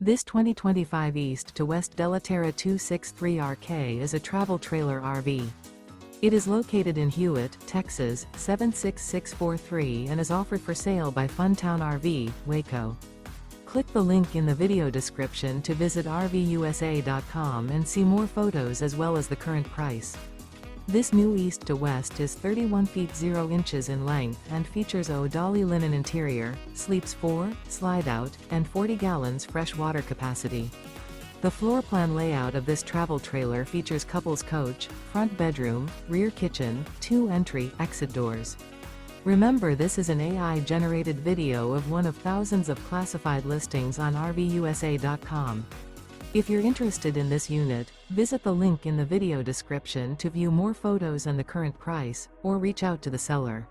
This 2025 East to West Della Terra 263RK is a travel trailer RV. It is located in Hewitt, Texas, 76643 and is offered for sale by Funtown RV, Waco. Click the link in the video description to visit RVUSA.com and see more photos as well as the current price. This new East to West is 31 feet 0 inches in length and features ODALI linen interior, sleeps 4, slide-out, and 40 gallons fresh water capacity. The floor plan layout of this travel trailer features couples coach, front bedroom, rear kitchen, 2 entry/exit doors. Remember, this is an AI-generated video of one of thousands of classified listings on RVUSA.com. If you're interested in this unit, visit the link in the video description to view more photos and the current price, or reach out to the seller.